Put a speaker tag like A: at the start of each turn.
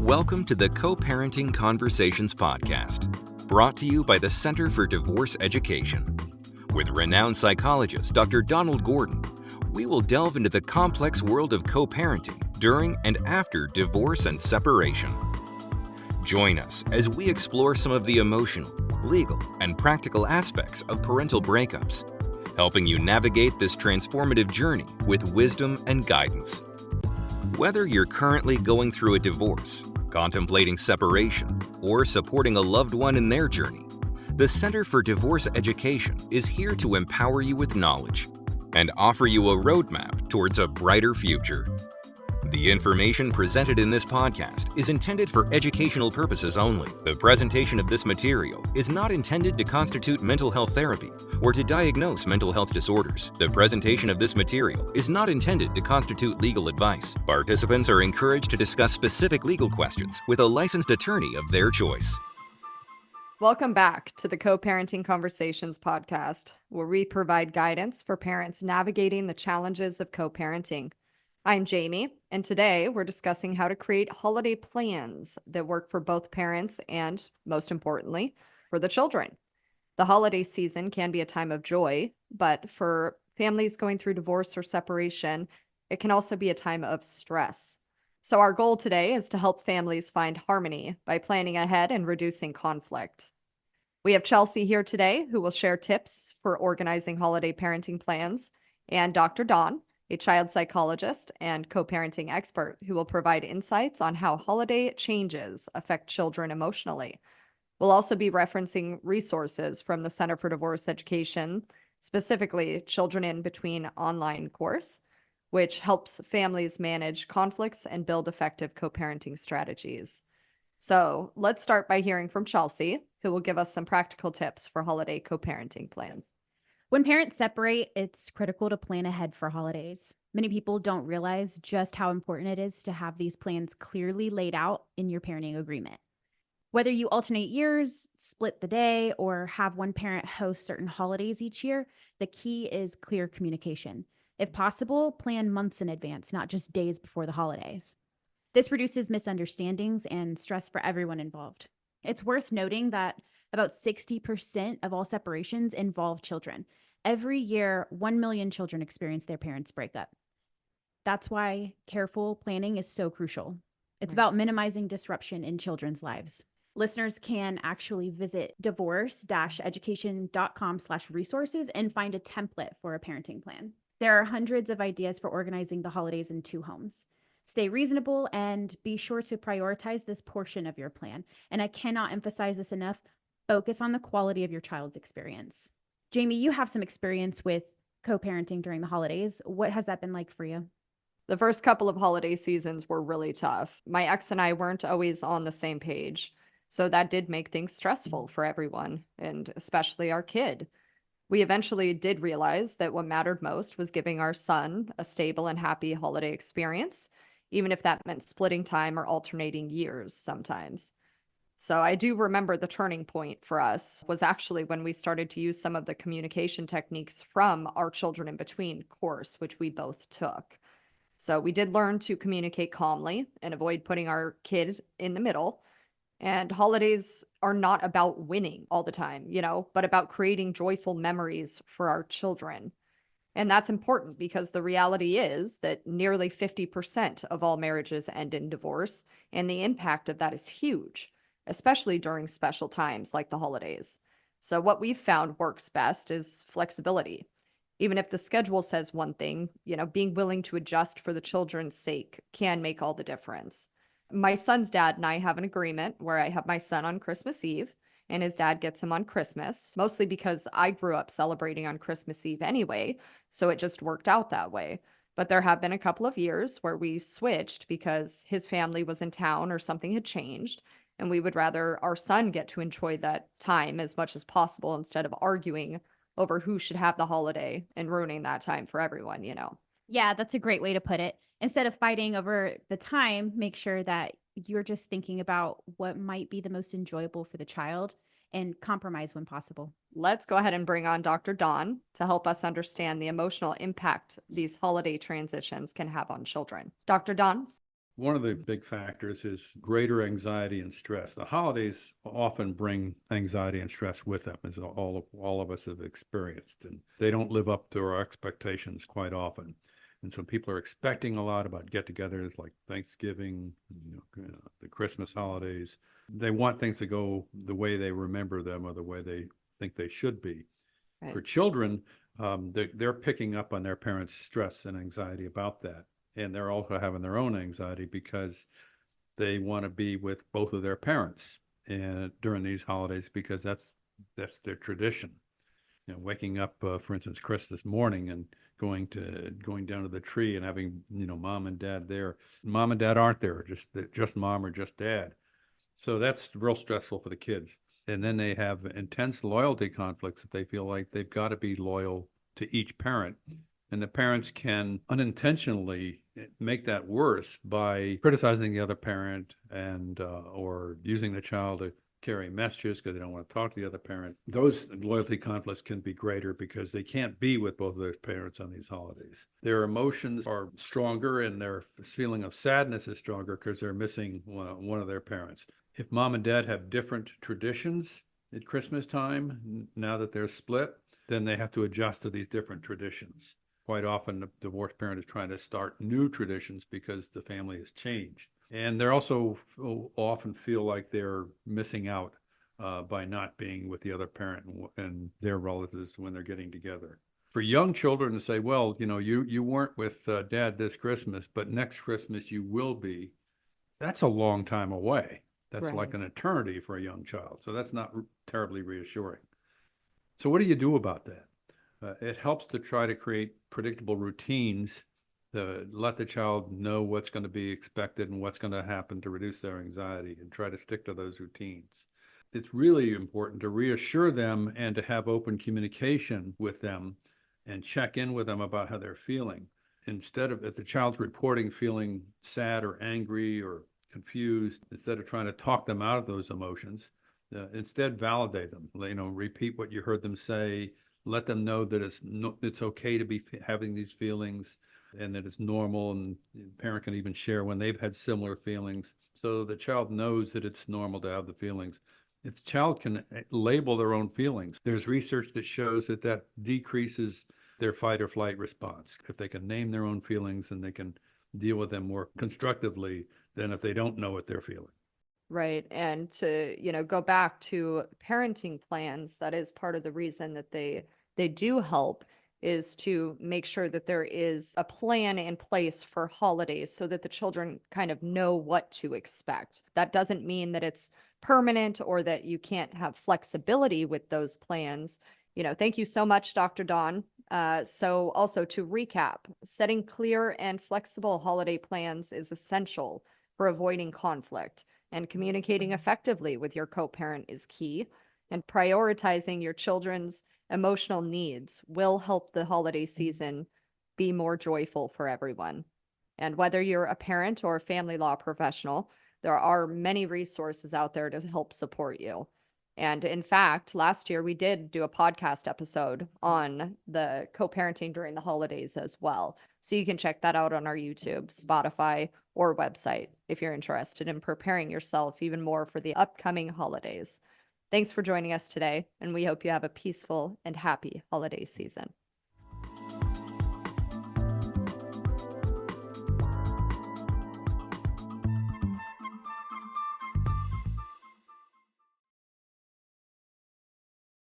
A: Welcome to the Co-Parenting Conversations podcast, brought to you by the Center for Divorce Education. With renowned psychologist Dr. Donald Gordon, we will delve into the complex world of co-parenting during and after divorce and separation. Join us as we explore some of the emotional, legal, and practical aspects of parental breakups, helping you navigate this transformative journey with wisdom and guidance. Whether you're currently going through a divorce, contemplating separation, or supporting a loved one in their journey, the Center for Divorce Education is here to empower you with knowledge and offer you a roadmap towards a brighter future. The information presented in this podcast is intended for educational purposes only. The presentation of this material is not intended to constitute mental health therapy or to diagnose mental health disorders. The presentation of this material is not intended to constitute legal advice. Participants are encouraged to discuss specific legal questions with a licensed attorney of their choice.
B: Welcome back to the Co-Parenting Conversations podcast, where we provide guidance for parents navigating the challenges of co-parenting. I'm Jamie, and today we're discussing how to create holiday plans that work for both parents and, most importantly, for the children. The holiday season can be a time of joy, but for families going through divorce or separation, it can also be a time of stress. So our goal today is to help families find harmony by planning ahead and reducing conflict. We have Chelsea here today, who will share tips for organizing holiday parenting plans, and Dr. Dawn, a child psychologist and co-parenting expert, who will provide insights on how holiday changes affect children emotionally. We'll also be referencing resources from the Center for Divorce Education, specifically Children in Between online course, which helps families manage conflicts and build effective co-parenting strategies. So let's start by hearing from Chelsea, who will give us some practical tips for holiday co-parenting plans.
C: When parents separate, it's critical to plan ahead for holidays. Many people don't realize just how important it is to have these plans clearly laid out in your parenting agreement. Whether you alternate years, split the day, or have one parent host certain holidays each year, the key is clear communication. If possible, plan months in advance, not just days before the holidays. This reduces misunderstandings and stress for everyone involved. It's worth noting that about 60% of all separations involve children. Every year, 1 million children experience their parents' breakup. That's why careful planning is so crucial. It's about minimizing disruption in children's lives. Listeners can actually visit divorce-education.com/resources and find a template for a parenting plan. There are hundreds of ideas for organizing the holidays in two homes. Stay reasonable and be sure to prioritize this portion of your plan. And I cannot emphasize this enough. Focus on the quality of your child's experience. Jamie, you have some experience with co-parenting during the holidays. What has that been like for you?
B: The first couple of holiday seasons were really tough. My ex and I weren't always on the same page, so that did make things stressful for everyone, and especially our kid. We eventually did realize that what mattered most was giving our son a stable and happy holiday experience, even if that meant splitting time or alternating years sometimes. So I do remember the turning point for us was actually when we started to use some of the communication techniques from our Children in Between course, which we both took. So we did learn to communicate calmly and avoid putting our kid in the middle. And holidays are not about winning all the time, but about creating joyful memories for our children. And that's important because the reality is that nearly 50% of all marriages end in divorce, and the impact of that is huge, especially during special times like the holidays. So what we've found works best is flexibility. Even if the schedule says one thing, being willing to adjust for the children's sake can make all the difference. My son's dad and I have an agreement where I have my son on Christmas Eve and his dad gets him on Christmas, mostly because I grew up celebrating on Christmas Eve anyway, so it just worked out that way. But there have been a couple of years where we switched because his family was in town or something had changed, and we would rather our son get to enjoy that time as much as possible instead of arguing over who should have the holiday and ruining that time for everyone.
C: Yeah, that's a great way to put it. Instead of fighting over the time, make sure that you're just thinking about what might be the most enjoyable for the child and compromise when possible.
B: Let's go ahead and bring on Dr. Dawn to help us understand the emotional impact these holiday transitions can have on children. Dr. Dawn?
D: One of the big factors is greater anxiety and stress. The holidays often bring anxiety and stress with them, as all of us have experienced, and they don't live up to our expectations quite often. And so people are expecting a lot about get-togethers like Thanksgiving, the Christmas holidays. They want things to go the way they remember them or the way they think they should be.
B: Right.
D: For children, they're picking up on their parents' stress and anxiety about that. And they're also having their own anxiety because they want to be with both of their parents and during these holidays because that's their tradition. Waking up, for instance, Christmas morning and going down to the tree and having mom and dad there. Mom and dad aren't there, just mom or just dad. So that's real stressful for the kids. And then they have intense loyalty conflicts that they feel like they've got to be loyal to each parent. And the parents can unintentionally make that worse by criticizing the other parent and or using the child to carry messages because they don't want to talk to the other parent. Those loyalty conflicts can be greater because they can't be with both of their parents on these holidays. Their emotions are stronger and their feeling of sadness is stronger because they're missing one of their parents. If mom and dad have different traditions at Christmas time, now that they're split, then they have to adjust to these different traditions. Quite often, the divorced parent is trying to start new traditions because the family has changed. And they're also often feel like they're missing out by not being with the other parent and their relatives when they're getting together. For young children to say, well, you weren't with dad this Christmas, but next Christmas you will be, that's a long time away. That's
B: Right.
D: like an eternity for a young child. So that's not terribly reassuring. So what do you do about that? It helps to try to create predictable routines to let the child know what's going to be expected and what's going to happen to reduce their anxiety and try to stick to those routines. It's really important to reassure them and to have open communication with them and check in with them about how they're feeling. Instead of if the child's reporting feeling sad or angry or confused, instead of trying to talk them out of those emotions, instead validate them. Repeat what you heard them say. Let them know that it's okay to be having these feelings and that it's normal, and the parent can even share when they've had similar feelings so the child knows that it's normal to have the feelings. If the child can label their own feelings, there's research that shows that decreases their fight or flight response. If they can name their own feelings and they can deal with them more constructively than if they don't know what they're feeling.
B: Right. And to, go back to parenting plans, that is part of the reason that they do help, is to make sure that there is a plan in place for holidays so that the children kind of know what to expect. That doesn't mean that it's permanent or that you can't have flexibility with those plans. Thank you so much, Dr. Dawn. So also to recap, setting clear and flexible holiday plans is essential for avoiding conflict. And communicating effectively with your co-parent is key. And prioritizing your children's emotional needs will help the holiday season be more joyful for everyone. And whether you're a parent or a family law professional, there are many resources out there to help support you. And in fact, last year we did do a podcast episode on the co-parenting during the holidays as well. So you can check that out on our YouTube, Spotify, or website if you're interested in preparing yourself even more for the upcoming holidays. Thanks for joining us today, and we hope you have a peaceful and happy holiday season.